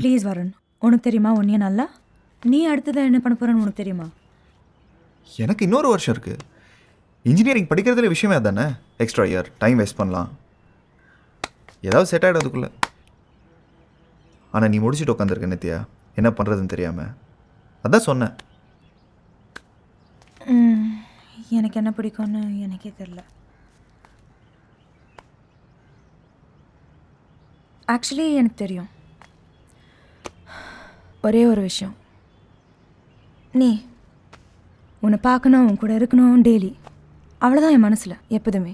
Please Varun, உனக்கு தெரியுமா உன்னைய நல்லா? நீ அடுத்ததான் என்ன பண்ண போறன்னு உனக்கு தெரியுமா? எனக்கு இன்னொரு வருஷம் இருக்குது. இன்ஜினியரிங் படிக்கிறதுல விஷயமே அதானே. எக்ஸ்ட்ரா இயர் டைம் வேஸ்ட் பண்ணலாம், ஏதாவது செட் ஆகிடும் அதுக்குள்ளே. ஆனால் நீ முடிச்சுட்டு உட்காந்துருக்க நித்யா, என்ன பண்ணுறதுன்னு தெரியாமல். அதான் சொன்னேன். எனக்கு என்ன பிடிக்கும்னு எனக்கே தெரில. ஆக்சுவலி எனக்கு தெரியும் ஒரே ஒரு விஷயம். நீ உன்னை பார்க்கணும், உன் கூட இருக்கணும் டெய்லி, அவ்வளோதான் என் மனசில் எப்போதுமே.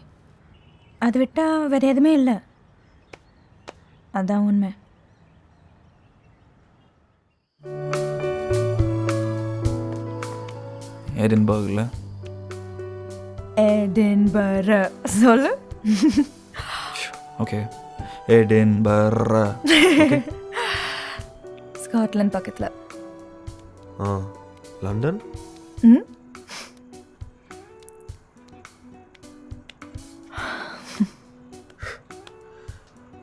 அது விட்டால் வேறு எதுவுமே இல்லை. அதுதான் உண்மை. எடின்பர்கில் எடின்பர்க் சொல்லு. Okay, Edinburgh. ஸ்காட்லாந்து பக்கத்தில். லண்டன்.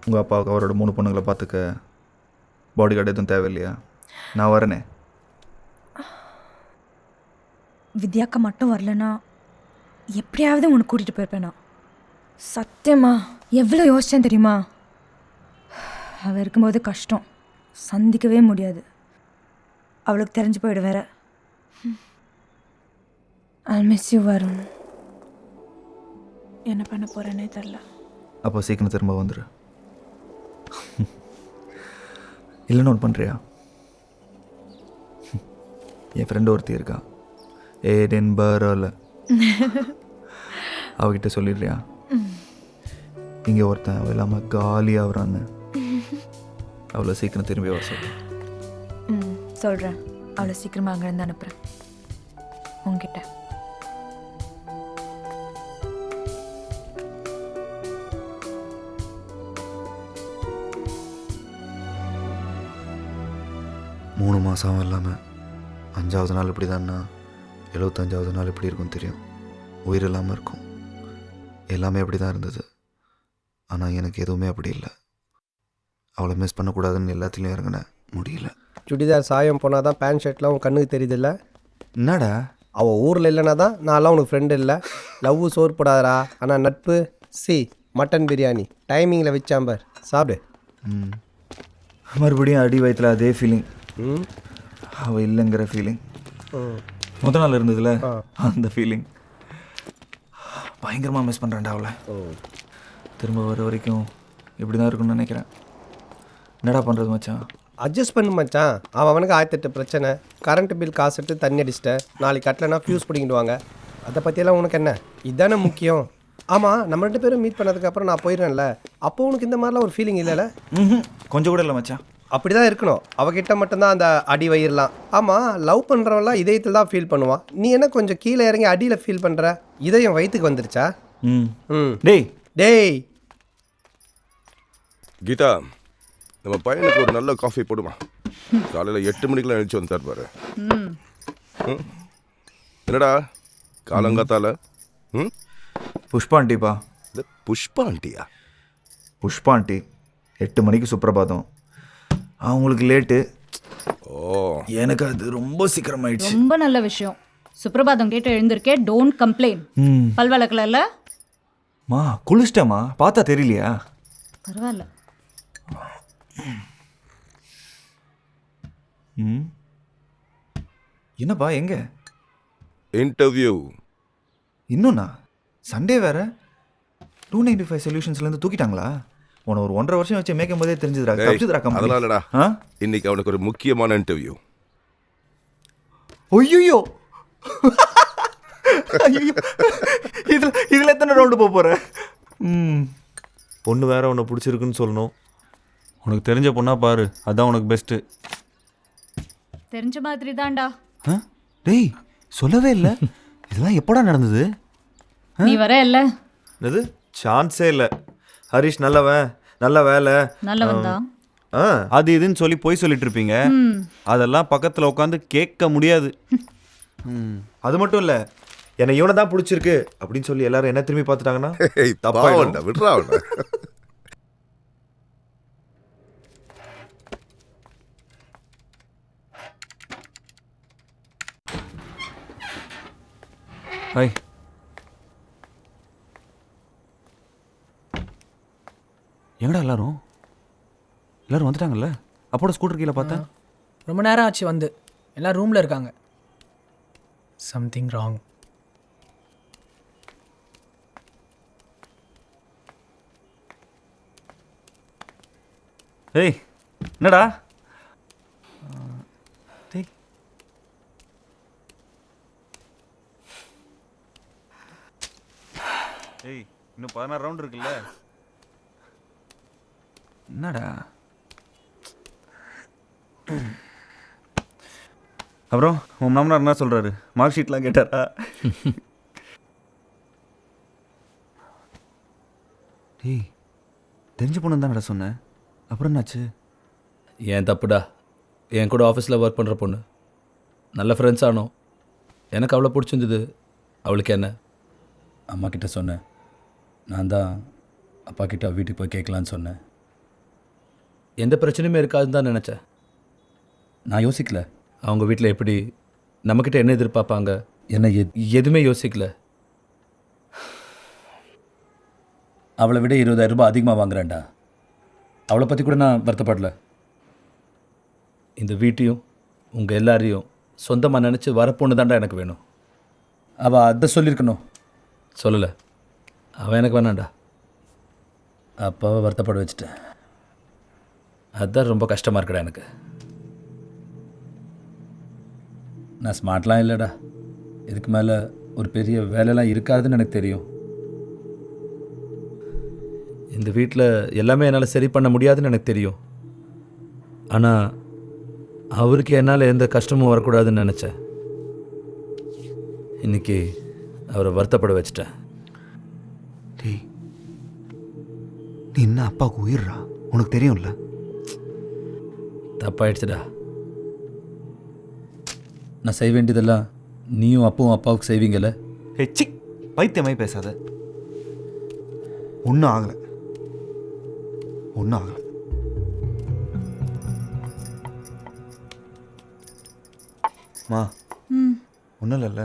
உங்கள் அப்பாவுக்கு அவரோட 3 பொண்ணுங்களை பார்த்துக்க பாடி கார்டு எதுவும் தேவையில்லையா? நான் வரேனே. வித்யாக்கா மட்டும் வரலன்னா எப்படியாவது உனக்கு கூட்டிகிட்டு போயிருப்பேனா? சத்தியமா எவ்வளோ யோசிச்சேன் தெரியுமா? அவள் இருக்கும்போது கஷ்டம் சந்திக்கவே முடியாது. அவளுக்கு தெரிஞ்சு போயிடு வேற. I'll miss you Varun. என்ன பண்ண போகிறேன்னே தெரில. அப்போ சீக்கிரம் திரும்ப வந்துடு. இல்லைன்னு ஒன்று பண்ணுறியா? என் ஃப்ரெண்டு ஒருத்தி இருக்கா எடின்பர்கில். அவகிட்ட சொல்லிடுறியா இங்கே ஒருத்தன் அவள் இல்லாமல் காலியாக வரான்னு? அவ்வளோ சீக்கிரம் திரும்பி வர சொல்லு. சொல்கிறேன். அவ்வளோ சீக்கிரமாக அங்கேருந்து அனுப்புகிறேன் உங்ககிட்ட. மூணு மாதம் இல்லாமல் 5வது நாள் இப்படி தான்னா 75வது நாள் எப்படி இருக்கும்னு தெரியும். உயிர் இல்லாமல் இருக்கும். எல்லாமே அப்படி தான் இருந்தது. ஆனால் எனக்கு எதுவுமே அப்படி இல்லை. அவளை மிஸ் பண்ணக்கூடாதுன்னு எல்லாத்துலேயும் இறங்கினேன், முடியல. சுடிதார் சாயம் போனால் தான் பேண்ட் ஷர்ட்லாம் உன் கண்ணுக்கு தெரியுதில்ல? என்னடா அவள் ஊரில் இல்லைனா தான் நான்லாம் உனக்கு ஃப்ரெண்டு இல்லை. லவ் சோறு போடாதரா, ஆனால் நட்பு மட்டன் பிரியாணி டைமிங்கில் வச்சாம்பர் சாப்பிடு. மறுபடியும் அடி வயிற்றுல அதே ஃபீலிங். அவள் இல்லைங்கிற ஃபீலிங். முதல் நாள் இருந்ததுல அந்த ஃபீலிங் பயங்கரமாக மிஸ் பண்ணுறேன்டா அவளை. திரும்ப வர வரைக்கும் இப்படி தான் இருக்குன்னு நினைக்கிறேன். என்னடா பண்ணுறது மச்சான்? அட்ஜஸ்ட் பண்ணு மச்சான். அவனுக்கு 1008 பிரச்சனை. கரண்ட் பில் காசு எடுத்து தண்ணி அடிச்சிட்ட, நாளைக்கு கட்டலைன்னா ஃபியூஸ் பிடிங்கிடுவாங்க. அதை பற்றியெல்லாம் உனக்கு என்ன? இதுதானே முக்கியம். ஆமாம், நம்ம 2 பேரும் மீட் பண்ணதுக்கப்புறம் நான் போயிடுறேன்ல, அப்போ உனக்கு இந்த மாதிரிலாம் ஒரு ஃபீலிங் இல்லைல்ல? கொஞ்சம் கூட இல்லை மச்சான். அப்படி தான் இருக்கணும். அவகிட்ட மட்டும்தான் அந்த அடி வயிறலாம். ஆமாம், லவ் பண்ணுறவன்லாம் இதயத்தில் தான் ஃபீல் பண்ணுவான். நீ என்ன கொஞ்சம் கீழே இறங்கி அடியில் ஃபீல் பண்ணுற? இதயம் வயிற்றுக்கு வந்துருச்சா? டேய் டேய் கீதா, நம்ம பையனுக்கு ஒரு நல்ல காஃபி போடுமா? காலையில் 8 மணிக்கெலாம் எழுச்சி வந்து தருப்பாரு. என்னடா காலங்காத்தால? புஷ்பா ஆண்டிப்பா. புஷ்பா ஆண்டியா? புஷ்பா ஆண்டி 8 மணிக்கு சுப்பிரபாதம். அவங்களுக்கு லேட்டு. எனக்கு அது ரொம்ப சீக்கிரம் ஆயிடுச்சு. ரொம்ப நல்ல விஷயம். சுப்பிரபாதம் கேட்டு எழுந்திருக்கே. Don't complain. பல் வளர்க்கல? மா குளிச்சிட்டேம்மா, பார்த்தா தெரியலையா? பரவாயில்ல. என்னப்பா எங்க இன்டர்வியூ? இன்னும்ண்ணா சண்டே வேற. 295 சொல்யூஷன்ஸ்லேருந்து தூக்கிட்டாங்களா? உன ஒரு 1.5 வருஷம் வச்சு மேய்க்கும் போதே தெரிஞ்சதுடா. அதனாலடா இன்னைக்கு அவனுக்கு ஒரு முக்கியமான இன்டர்வியூ. ஐயோ இதுல எத்தனை ரவுண்டு போற? பொண்ணு வேற உன்னை பிடிச்சிருக்குன்னு சொல்லணும். உனக்கு தெரிஞ்ச பொண்ணா பாரு, அதான் உனக்கு பெஸ்ட்டு. தெரிஞ்ச மாதிரி தான்டா. டேய் சொல்லவே இல்லை. இதெல்லாம் எப்படா நடந்தது? நீ வர இல்ல? அது சான்ஸே இல்லை. ஹரிஷ் நல்லவன், நல்ல வேலை, நல்லவன் தான். அது இதுன்னு சொல்லி போய் சொல்லிட்டு இருப்பீங்க. அதெல்லாம் பக்கத்தில் உட்காந்து கேட்க முடியாது. அது மட்டும் இல்லை, என்னை இவனை தான் பிடிச்சிருக்கு அப்படின்னு சொல்லி எல்லாரும் என்ன திரும்பி பார்த்துட்டாங்கன்னா தப்பா விட்றா. ஹாய். எங்கடா எல்லாரும் வந்துட்டாங்கல்ல? அப்போட ஸ்கூட்டர் கீழே பார்த்தேன். ரொம்ப நேரம் ஆச்சு வந்து. எல்லாம் ரூமில் இருக்காங்க. Something wrong. ஏய் என்னடா? டேய் ஏய் இன்னும் 16 ரவுண்ட் இருக்குல்ல? என்னடா? அப்புறம் உன் மாமனார் என்ன சொல்கிறாரு? மார்க் ஷீட்லாம் கேட்டாரா? டேய் தெரிஞ்ச பொண்ணு தானடா சொன்னேன், அப்புறம் என்னாச்சு? ஏன் தப்புடா. என் கூட ஆஃபீஸில் ஒர்க் பண்ணுற பொண்ணு. நல்ல ஃப்ரெண்ட்ஸ் ஆனோம். எனக்கு அவ்வளோ பிடிச்சிருந்தது. அவளுக்கு என்ன? அம்மா கிட்ட சொன்னேன். நான் தான் அப்பா கிட்ட வீட்டுக்கு போய் கேட்கலான்னு சொன்னேன். எந்த பிரச்சனையுமே இருக்காதுன்னு தான் நினச்சேன். நான் யோசிக்கல அவங்க வீட்டில் எப்படி, நம்மக்கிட்ட என்ன எதிர்பார்ப்பாங்க, என்ன எதுவுமே யோசிக்கல. அவளை விட 20,000 ரூபாய் அதிகமாக வாங்குறேன்டா. அவளை பற்றி கூட நான் வருத்தப்படல. இந்த வீட்டையும் உங்கள் எல்லாரையும் சொந்தமாக நினச்சி வரப்போன்னு தான்டா எனக்கு வேணும். அவள் அதை சொல்லியிருக்கணும், சொல்லலை. அவன் எனக்கு வேணாண்டா. அப்பாவை வருத்தப்பட வச்சுட்டேன். அதுதான் ரொம்ப கஷ்டமாக இருக்குடா எனக்கு. நான் ஸ்மார்ட்லாம் இல்லைடா. இதுக்கு மேலே ஒரு பெரிய வேலைலாம் இருக்காதுன்னு எனக்கு தெரியும். இந்த வீட்டில் எல்லாமே என்னால் சரி பண்ண முடியாதுன்னு எனக்கு தெரியும். ஆனால் அவருக்கு என்னால் எந்த கஷ்டமும் வரக்கூடாதுன்னு நினச்சேன். இன்றைக்கி அவரை வருத்தப்பட வச்சுட்டேன். டேய் நீ என்ன அப்பாவுக்கு உயிர்றா, உனக்கு தெரியும்ல? தப்பாயிடுச்சுடா. நான் செய்ய வேண்டியதெல்லாம் நீயும் அப்பாவும் அப்பாவுக்கு செய்வீங்கல்ல? ஹெச்சி பைத்தியமாய் பேசாத. ஒன்றும் ஆகலை. மா ஒன்றும் இல்லைல்ல?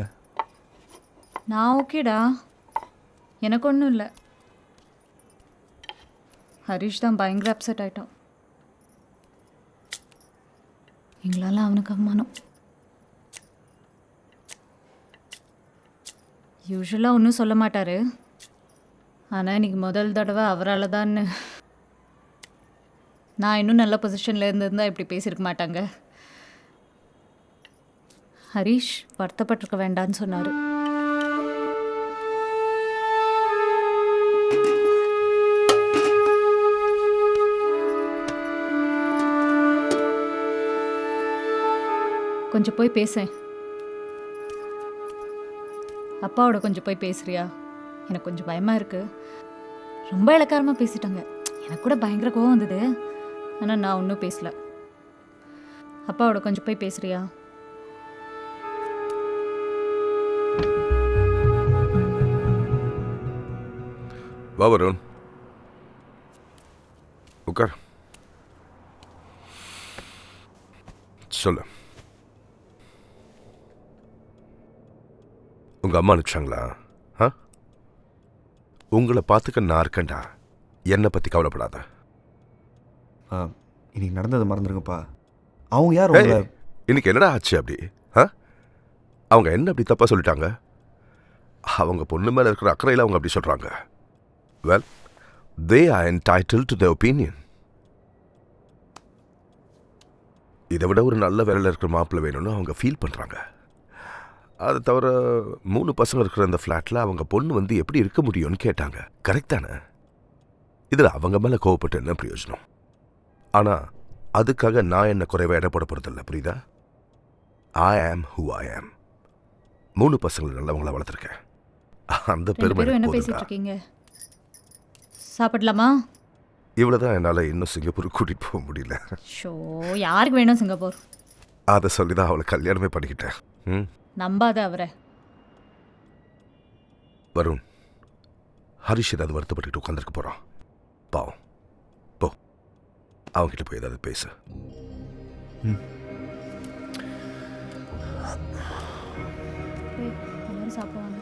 நான் ஓகேடா, எனக்கு ஒன்றும் இல்லை. ஹரிஷ் தான் பயங்கர அப்செட் ஆகிட்டான். எங்களால் அவனுக்கு அவமானம். யூஸ்வலாக ஒன்றும் சொல்ல மாட்டார், ஆனால் இன்றைக்கி முதல் தடவை அவரால் தான். நான் இன்னும் நல்ல பொசிஷனில் இருந்திருந்தால் இப்படி பேசியிருக்க மாட்டாங்க. ஹரிஷ் வருத்தப்பட்டிருக்க வேண்டான்னு சொன்னார். கொஞ்சம் போய் பேசேன். அப்பாவோட கொஞ்சம் போய் பேசுறியா? எனக்கு கொஞ்சம் பயமாக இருக்குது. ரொம்ப இளக்காரமாக பேசிட்டாங்க. எனக்கு கூட பயங்கர கோவம் வந்தது, ஆனால் நான் ஒன்றும் பேசல. அப்பாவோட கொஞ்சம் போய் பேசுறியா? வா வருண், உட்கார். சொல்லு. உங்க அம்மா அனுப்பிச்சாங்களா? உங்களை பார்த்துக்க நான் இருக்கேன்டா. என்னை பற்றி கவலைப்படாத. இன்னைக்கு நடந்தது மறந்துருங்கப்பா. அவங்க யார் உங்களை? இன்னைக்கு என்னடா ஆச்சு அப்படி? அவங்க என்ன அப்படி தப்பாக சொல்லிட்டாங்க? அவங்க பொண்ணு மேலே இருக்கிற அக்கறையில் அவங்க அப்படி சொல்கிறாங்க. Well, they are entitled to their opinion. இதை விட ஒரு நல்ல வேலையில் இருக்கிற மாப்பிள்ளை வேணும்னு அவங்க ஃபீல் பண்ணுறாங்க. அதை தவிர 3 பசங்க இருக்கிற அந்த ஃப்ளாட்டில் அவங்க பொண்ணு வந்து எப்படி இருக்க முடியும்னு கேட்டாங்க. கரெக்ட் தானே? இதில் அவங்க மேலே கோவப்பட்டு என்ன பிரயோஜனம்? ஆனால் அதுக்காக நான் என்ன குறைவாக இடப்பட போகிறதில்ல, புரியுதா? ஐ ஆம் ஹூ ஐ ஆம். 3 பசங்களை நல்லவங்கள வளர்த்துருக்கேன். அந்த பெருமை என்ன பேசிட்டு இருக்கீங்க? சாப்பிடலாமா? இவ்வளோதான். என்னால் இன்னும் சிங்கப்பூர் கூட்டிகிட்டு போக முடியல. ஷோ, யாருக்கு வேணும் சிங்கப்பூர்? அதை சொல்லி தான் அவளை கல்யாணமே பண்ணிக்கிட்டேன். நம்பாத அவரை. வருண், ஹரிஷ் ஏதாவது வருத்தப்பட்டுக்கிட்டு உட்காந்துருக்க போகிறான். பாவம், போ அவங்ககிட்ட போய் ஏதாவது பேசு. எல்லாரும் சாப்பிடுவாங்க.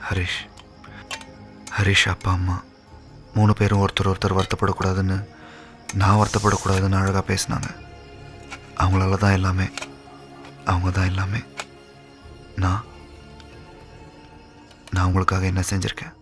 ஹரிஷ் ஹரிஷ் அப்பா அம்மா 3 பேரும் ஒருத்தர் வருத்தப்படக்கூடாதுன்னு, நான் வருத்தப்படக்கூடாதுன்னு அழகாக பேசினாங்க. அவங்களால தான் எல்லாமே, அவங்க தான் எல்லாமே. நான் உங்களுக்காக என்ன செஞ்சுருக்கேன்?